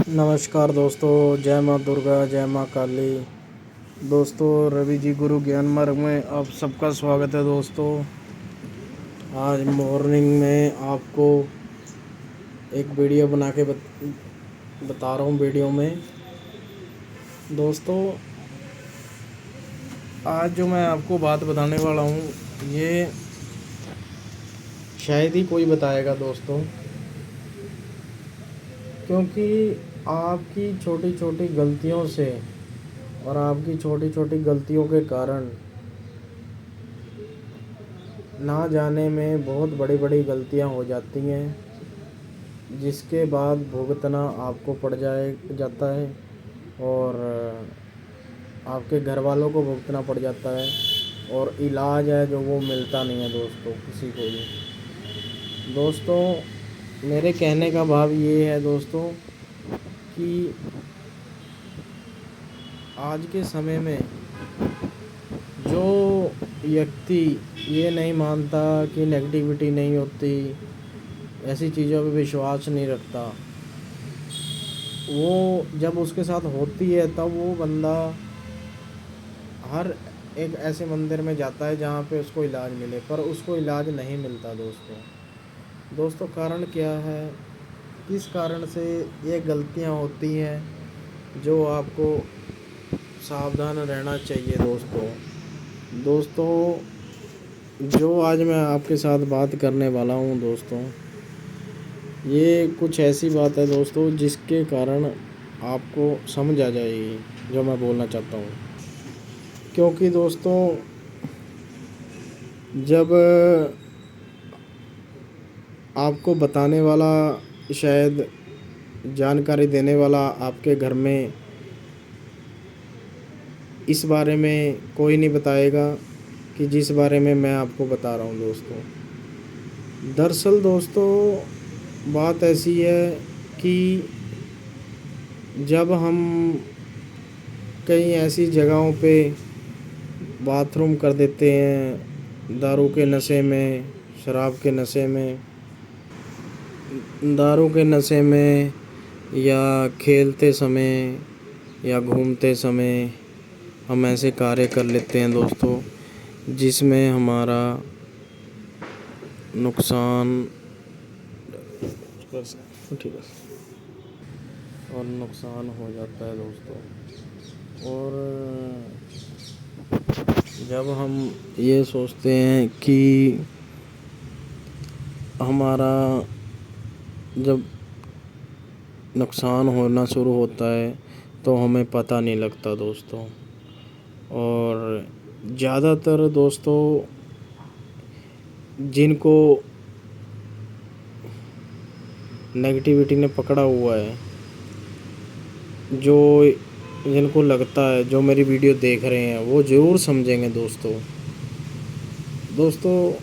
नमस्कार दोस्तों, जय माँ दुर्गा, जय माँ काली। दोस्तों, रवि जी गुरु ज्ञान मार्ग में आप सबका स्वागत है। दोस्तों, आज मॉर्निंग में आपको एक वीडियो बना के बता रहा हूँ। वीडियो में दोस्तों, आज जो मैं आपको बात बताने वाला हूँ, ये शायद ही कोई बताएगा दोस्तों, क्योंकि आपकी छोटी छोटी गलतियों से और आपकी छोटी छोटी गलतियों के कारण ना जाने में बहुत बड़ी बड़ी गलतियां हो जाती हैं, जिसके बाद भुगतना आपको पड़ जाता है और आपके घर वालों को भुगतना पड़ जाता है, और इलाज है जो वो मिलता नहीं है दोस्तों किसी को भी। दोस्तों, मेरे कहने का भाव ये है दोस्तों कि आज के समय में जो व्यक्ति ये नहीं मानता कि नेगेटिविटी नहीं होती, ऐसी चीज़ों पे विश्वास नहीं रखता, वो जब उसके साथ होती है तब वो बंदा हर एक ऐसे मंदिर में जाता है जहाँ पे उसको इलाज मिले, पर उसको इलाज नहीं मिलता दोस्तों। कारण क्या है, किस कारण से ये गलतियाँ होती हैं, जो आपको सावधान रहना चाहिए दोस्तों, जो आज मैं आपके साथ बात करने वाला हूँ दोस्तों, ये कुछ ऐसी बात है दोस्तों जिसके कारण आपको समझ आ जाएगी जो मैं बोलना चाहता हूँ। क्योंकि दोस्तों, जब आपको बताने वाला, शायद जानकारी देने वाला आपके घर में इस बारे में कोई नहीं बताएगा कि जिस बारे में मैं आपको बता रहा हूँ दोस्तों। दरअसल दोस्तों, बात ऐसी है कि जब हम कई ऐसी जगहों पे बाथरूम कर देते हैं, दारू के नशे में, शराब के नशे में, दारू के नशे में, या खेलते समय या घूमते समय हम ऐसे कार्य कर लेते हैं दोस्तों जिसमें हमारा नुकसान ठीक है और नुकसान हो जाता है दोस्तों। और जब हम ये सोचते हैं कि हमारा जब नुकसान होना शुरू होता है तो हमें पता नहीं लगता दोस्तों। और ज़्यादातर दोस्तों, जिनको नेगेटिविटी ने पकड़ा हुआ है, जो जिनको लगता है, जो मेरी वीडियो देख रहे हैं, वो ज़रूर समझेंगे दोस्तों।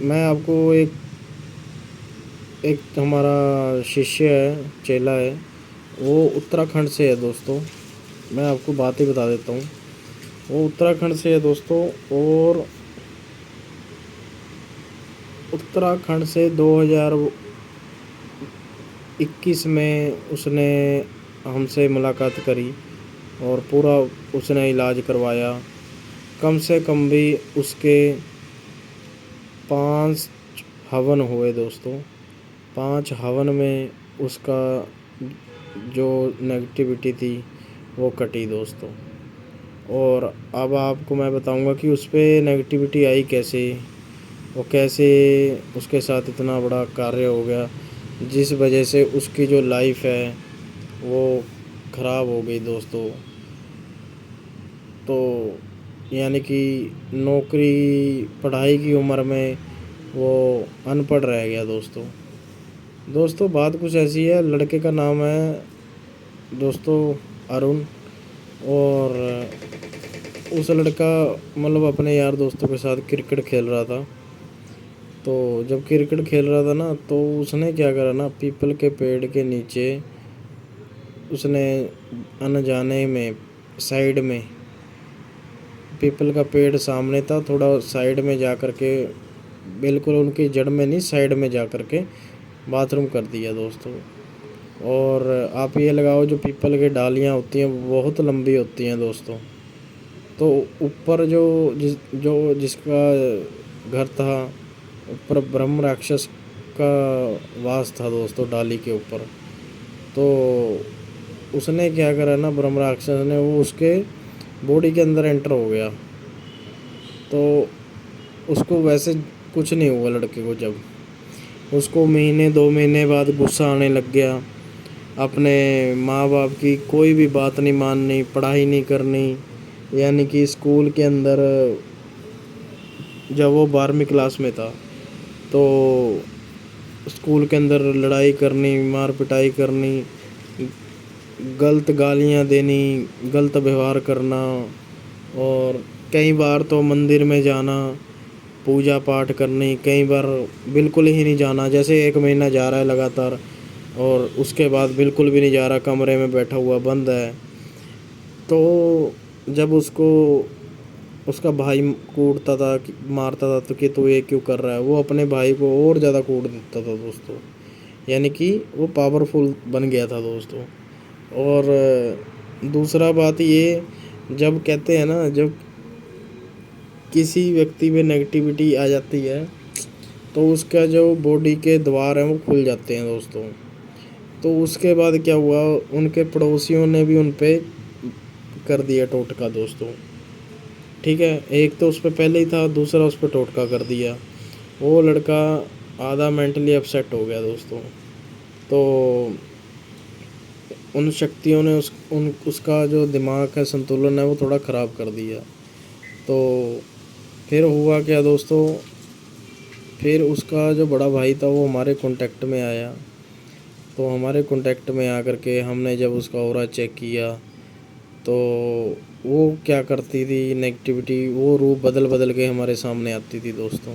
मैं आपको एक हमारा शिष्य है, चेला है, वो उत्तराखंड से है दोस्तों। मैं आपको बात ही बता देता हूँ, वो उत्तराखंड से है दोस्तों। और उत्तराखंड से 2021 में उसने हमसे मुलाकात करी और पूरा उसने इलाज करवाया। कम से कम भी उसके 5 हवन हुए दोस्तों। 5 हवन में उसका जो नेगेटिविटी थी वो कटी दोस्तों। और अब आपको मैं बताऊंगा कि उस पर नेगेटिविटी आई कैसे, वो कैसे उसके साथ इतना बड़ा कार्य हो गया जिस वजह से उसकी जो लाइफ है वो ख़राब हो गई दोस्तों। तो यानी कि नौकरी, पढ़ाई की उम्र में वो अनपढ़ रह गया दोस्तों। बात कुछ ऐसी है, लड़के का नाम है दोस्तों अरुण। और उस लड़का मतलब अपने यार दोस्तों के साथ क्रिकेट खेल रहा था। तो जब क्रिकेट खेल रहा था ना, तो उसने क्या करा ना, पीपल के पेड़ के नीचे उसने अनजाने में साइड में, पीपल का पेड़ सामने था, थोड़ा साइड में जा कर के, बिल्कुल उनकी जड़ में नहीं, साइड में जा कर के बाथरूम कर दिया दोस्तों। और आप ये लगाओ जो पीपल की डालियाँ होती हैं वो बहुत लंबी होती हैं दोस्तों। तो ऊपर जिसका घर था, ऊपर ब्रह्म राक्षस का वास था दोस्तों डाली के ऊपर। तो उसने क्या करा ना, ब्रह्म राक्षस ने, वो उसके बॉडी के अंदर एंटर हो गया। तो उसको वैसे कुछ नहीं हुआ लड़के को। जब उसको महीने 2 महीने बाद गुस्सा आने लग गया, अपने माँ बाप की कोई भी बात नहीं माननी, पढ़ाई नहीं करनी। यानी कि स्कूल के अंदर जब वो 12वीं क्लास में था तो स्कूल के अंदर लड़ाई करनी, मार पिटाई करनी, गलत गालियाँ देनी, गलत व्यवहार करना। और कई बार तो मंदिर में जाना, पूजा पाठ करनी, कई बार बिल्कुल ही नहीं जाना। जैसे 1 महीना जा रहा है लगातार और उसके बाद बिल्कुल भी नहीं जा रहा, कमरे में बैठा हुआ बंद है। तो जब उसको उसका भाई कूटता था, मारता था, तो कि तू ये क्यों कर रहा है, वो अपने भाई को और ज़्यादा कूट देता था दोस्तों। यानी कि वो पावरफुल बन गया था दोस्तों। और दूसरा बात ये, जब कहते हैं ना, जब किसी व्यक्ति में नेगेटिविटी आ जाती है तो उसका जो बॉडी के द्वार हैं वो खुल जाते हैं दोस्तों। तो उसके बाद क्या हुआ, उनके पड़ोसियों ने भी उन पे कर दिया टोटका दोस्तों। ठीक है, एक तो उस पर पहले ही था, दूसरा उस पर टोटका कर दिया। वो लड़का आधा मेंटली अपसेट हो गया दोस्तों। तो उन शक्तियों ने उसका जो दिमाग का संतुलन है वो थोड़ा ख़राब कर दिया। तो फिर हुआ क्या दोस्तों, फिर उसका जो बड़ा भाई था वो हमारे कांटेक्ट में आया। तो हमारे कांटेक्ट में आकर के हमने जब उसका ऑरा चेक किया तो वो क्या करती थी, नेगेटिविटी वो रूप बदल बदल के हमारे सामने आती थी दोस्तों।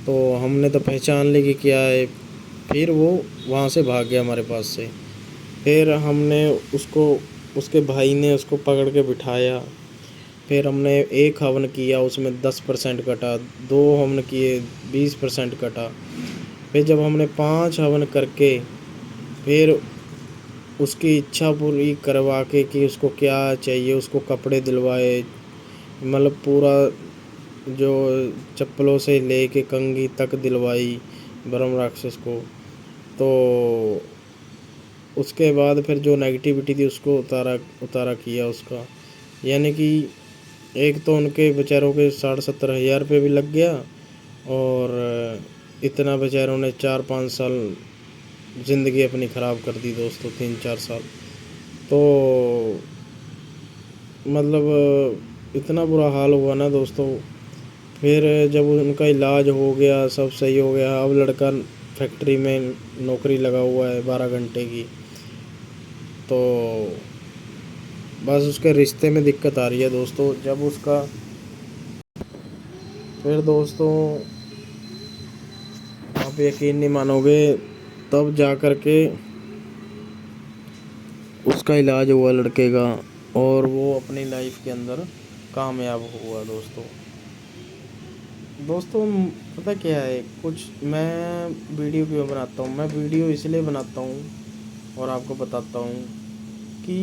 तो हमने तो पहचान ली कि क्या है। फिर वो वहाँ से भाग गया हमारे पास से। फिर हमने उसको, उसके भाई ने उसको पकड़ के बिठाया। फिर हमने एक हवन किया, उसमें 10% कटा, 2 हवन किए, 20% कटा। फिर जब हमने 5 हवन करके फिर उसकी इच्छा पूरी करवा के कि उसको क्या चाहिए, उसको कपड़े दिलवाए, मतलब पूरा जो चप्पलों से लेके कंघी तक दिलवाई ब्रह्म राक्षस को। तो उसके बाद फिर जो नेगेटिविटी थी उसको उतारा उतारा किया उसका। यानी कि एक तो उनके बेचारों के 60-70 हज़ार रुपये भी लग गया, और इतना बेचारों ने 4-5 साल ज़िंदगी अपनी ख़राब कर दी दोस्तों, 3-4 साल। तो मतलब इतना बुरा हाल हुआ ना दोस्तों। फिर जब उनका इलाज हो गया, सब सही हो गया, अब लड़का फैक्ट्री में नौकरी लगा हुआ है 12 घंटे की। तो बस उसके रिश्ते में दिक्कत आ रही है दोस्तों। जब उसका फिर दोस्तों, आप यकीन नहीं मानोगे, तब जा कर के उसका इलाज हुआ लड़के का, और वो अपनी लाइफ के अंदर कामयाब हुआ दोस्तों। दोस्तों पता क्या है, कुछ मैं वीडियो क्यों बनाता हूँ, मैं वीडियो इसलिए बनाता हूँ और आपको बताता हूँ कि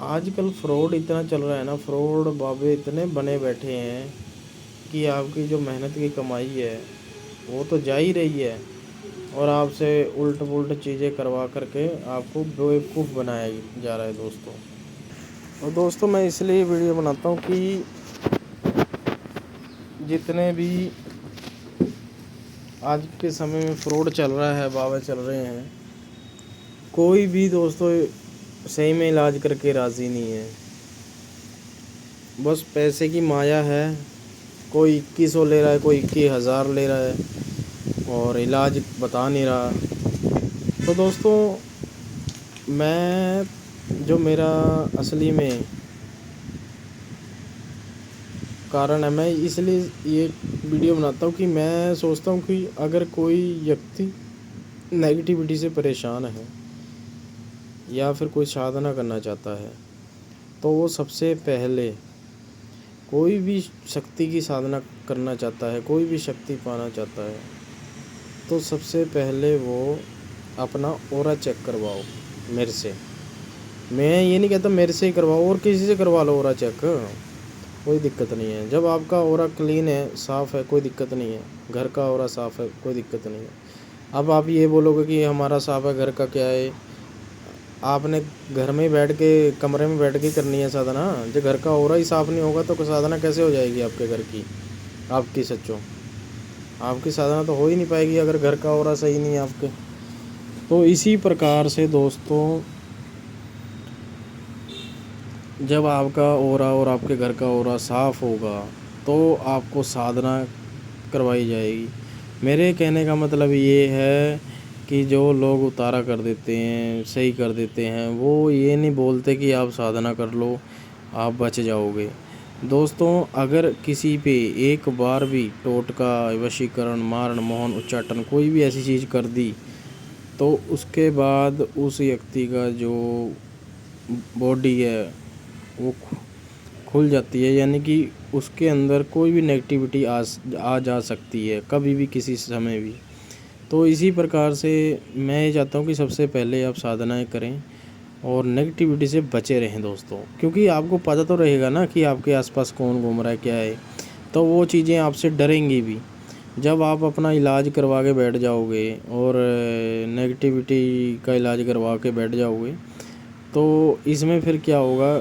आजकल फ्रॉड इतना चल रहा है ना, फ्रॉड बाबे इतने बने बैठे हैं कि आपकी जो मेहनत की कमाई है वो तो जा ही रही है, और आपसे उल्ट पुल्ट चीज़ें करवा करके आपको बेवकूफ़ बनाया जा रहा है दोस्तों। और दोस्तों मैं इसलिए वीडियो बनाता हूँ कि जितने भी आज के समय में फ्रॉड चल रहा है, बाबा चल रहे हैं, कोई भी दोस्तों सही में इलाज करके राज़ी नहीं है। बस पैसे की माया है। कोई 2100 ले रहा है, कोई 21,000 ले रहा है और इलाज बता नहीं रहा। तो दोस्तों मैं, जो मेरा असली में कारण है, मैं इसलिए ये वीडियो बनाता हूँ कि मैं सोचता हूँ कि अगर कोई व्यक्ति नेगेटिविटी से परेशान है या फिर कोई साधना करना चाहता है, तो वो सबसे पहले, कोई भी शक्ति की साधना करना चाहता है, कोई भी शक्ति पाना चाहता है, तो सबसे पहले वो अपना ऑरा चेक करवाओ मेरे से। मैं ये नहीं कहता मेरे से ही करवाओ, और किसी से करवा लो ऑरा चेक, कोई दिक्कत नहीं है। जब आपका ऑरा क्लीन है, साफ़ है, कोई दिक्कत नहीं है। घर का ऑरा साफ़ है, कोई दिक्कत नहीं है। अब आप ये बोलोगे कि हमारा साफ़ है, घर का क्या है। आपने घर में बैठ के, कमरे में बैठ के करनी है साधना। जो घर का ऑरा ही साफ़ नहीं होगा तो साधना कैसे हो जाएगी आपके घर की, आपकी सच्चों। आपकी साधना तो हो ही नहीं पाएगी अगर घर का ऑरा सही नहीं है आपके। तो इसी प्रकार से दोस्तों, जब आपका ऑरा और आपके घर का ऑरा साफ़ होगा तो आपको साधना करवाई जाएगी। मेरे कहने का मतलब ये है कि जो लोग उतारा कर देते हैं, सही कर देते हैं, वो ये नहीं बोलते कि आप साधना कर लो, आप बच जाओगे। दोस्तों, अगर किसी पे एक बार भी टोटका, वशीकरण, मारण, मोहन, उच्चाटन कोई भी ऐसी चीज़ कर दी, तो उसके बाद उस व्यक्ति का जो बॉडी है वो खुल जाती है, यानी कि उसके अंदर कोई भी नेगेटिविटी आ जा सकती है कभी भी, किसी समय भी। तो इसी प्रकार से मैं ये चाहता हूँ कि सबसे पहले आप साधनाएं करें और नेगेटिविटी से बचे रहें दोस्तों, क्योंकि आपको पता तो रहेगा ना कि आपके आसपास कौन घूम रहा है, क्या है। तो वो चीज़ें आपसे डरेंगी भी। जब आप अपना इलाज करवा के बैठ जाओगे और नेगेटिविटी का इलाज करवा के बैठ जाओगे, तो इसमें फिर क्या होगा।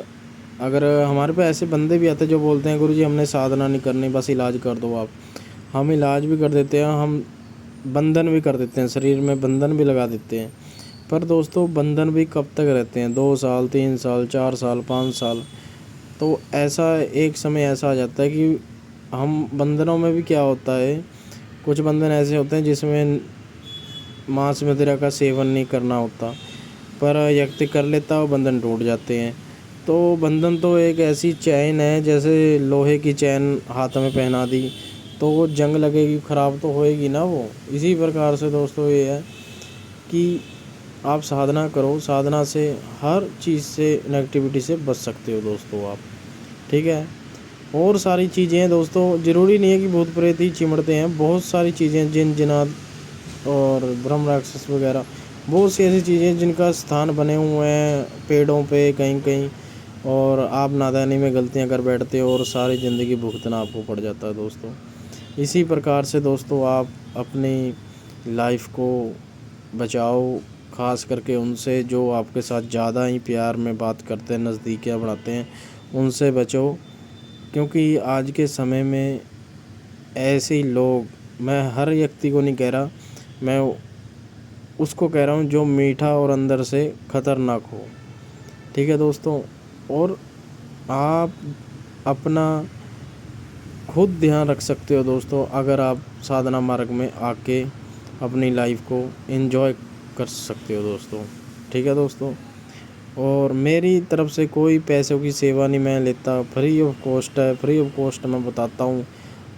अगर हमारे पे ऐसे बंदे भी आते हैं जो बोलते हैं गुरुजी हमने साधना नहीं करनी, बस इलाज कर दो आप। हम इलाज भी कर देते हैं, हम बंधन भी कर देते हैं, शरीर में बंधन भी लगा देते हैं। पर दोस्तों, बंधन भी कब तक रहते हैं? 2 साल, 3 साल, 4 साल, 5 साल। तो ऐसा एक समय ऐसा आ जाता है कि हम बंधनों में भी क्या होता है, कुछ बंधन ऐसे होते हैं जिसमें मांस मदिरा का सेवन नहीं करना होता, पर व्यक्ति कर लेता और बंधन टूट जाते हैं। तो बंधन तो एक ऐसी चैन है, जैसे लोहे की चैन हाथ में पहना दी तो वो जंग लगेगी, ख़राब तो होएगी ना वो। इसी प्रकार से दोस्तों ये है कि आप साधना करो, साधना से हर चीज़ से, नेगेटिविटी से बच सकते हो दोस्तों आप, ठीक है। और सारी चीज़ें हैं दोस्तों, ज़रूरी नहीं है कि भूत प्रेत ही चिमड़ते हैं, बहुत सारी चीज़ें, जिन जिनात और ब्रह्म राक्षस वगैरह, बहुत सी ऐसी चीज़ें जिनका स्थान बने हुए हैं पेड़ों पे कहीं कहीं, और आप नादानी में गलतियां कर बैठते हो और सारी ज़िंदगी भुगतना आपको पड़ जाता है दोस्तों। इसी प्रकार से दोस्तों आप अपनी लाइफ को बचाओ, ख़ास करके उनसे जो आपके साथ ज़्यादा ही प्यार में बात करते हैं, नज़दीकियाँ बढ़ाते हैं, उनसे बचो। क्योंकि आज के समय में ऐसे ही लोग, मैं हर व्यक्ति को नहीं कह रहा, मैं उसको कह रहा हूँ जो मीठा और अंदर से ख़तरनाक हो, ठीक है दोस्तों। और आप अपना खुद ध्यान रख सकते हो दोस्तों, अगर आप साधना मार्ग में आके अपनी लाइफ को एंजॉय कर सकते हो दोस्तों, ठीक है दोस्तों। और मेरी तरफ से कोई पैसों की सेवा नहीं मैं लेता, फ्री ऑफ कॉस्ट है, फ्री ऑफ कॉस्ट मैं बताता हूँ।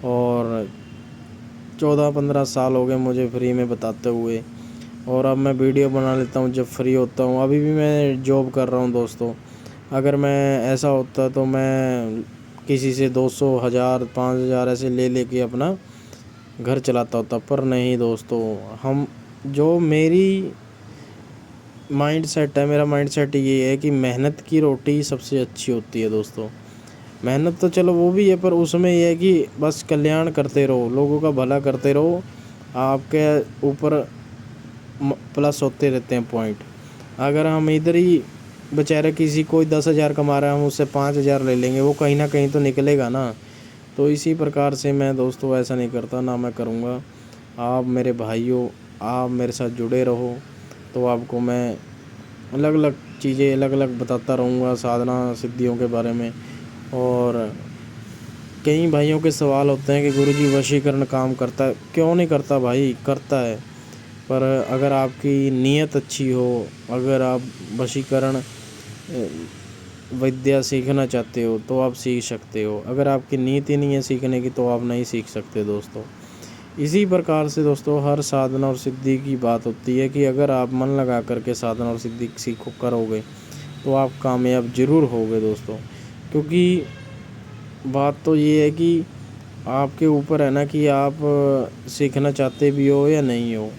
और 14-15 साल हो गए मुझे फ्री में बताते हुए, और अब मैं वीडियो बना लेता हूँ जब फ्री होता हूँ। अभी भी मैं जॉब कर रहा हूँ दोस्तों। अगर मैं ऐसा होता तो मैं किसी से 200, 1000, 5000 ऐसे ले लेके अपना घर चलाता होता, पर नहीं दोस्तों। हम जो मेरी माइंड सेट है, मेरा माइंड सेट ये है कि मेहनत की रोटी सबसे अच्छी होती है दोस्तों। मेहनत तो चलो वो भी है, पर उसमें यह है कि बस कल्याण करते रहो, लोगों का भला करते रहो, आपके ऊपर प्लस होते रहते हैं पॉइंट। अगर हम इधर ही बेचारे किसी कोई 10,000 कमा रहा है, हम उससे 5,000 ले लेंगे, वो कहीं ना कहीं तो निकलेगा ना। तो इसी प्रकार से मैं दोस्तों ऐसा नहीं करता, ना मैं करूँगा। आप मेरे भाइयों, आप मेरे साथ जुड़े रहो, तो आपको मैं अलग अलग चीज़ें अलग अलग बताता रहूँगा साधना सिद्धियों के बारे में। और कई भाइयों के सवाल होते हैं कि गुरुजी वशीकरण काम करता है? क्यों नहीं करता भाई, करता है। पर अगर आपकी नीयत अच्छी हो, अगर आप वशीकरण विद्या सीखना चाहते हो तो आप सीख सकते हो। अगर आपकी नीयत ही नहीं है सीखने की तो आप नहीं सीख सकते दोस्तों। इसी प्रकार से दोस्तों हर साधना और सिद्धि की बात होती है कि अगर आप मन लगा करके साधना और सिद्धि सीखो करोगे तो आप कामयाब ज़रूर होगे दोस्तों। क्योंकि बात तो ये है कि आपके ऊपर है ना कि आप सीखना चाहते भी हो या नहीं हो।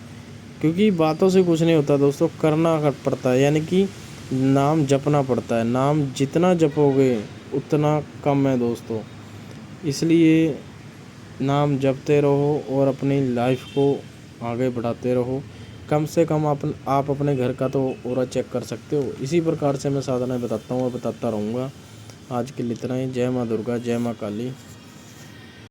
क्योंकि बातों से कुछ नहीं होता दोस्तों, करना पड़ता है, यानी कि नाम जपना पड़ता है। नाम जितना जपोगे उतना कम है दोस्तों, इसलिए नाम जपते रहो और अपनी लाइफ को आगे बढ़ाते रहो। कम से कम आप अपने घर का तो ऑरा चेक कर सकते हो। इसी प्रकार से मैं साधनाएँ बताता हूँ और बताता रहूँगा। आज के लिए इतना ही। जय माँ दुर्गा, जय माँ काली।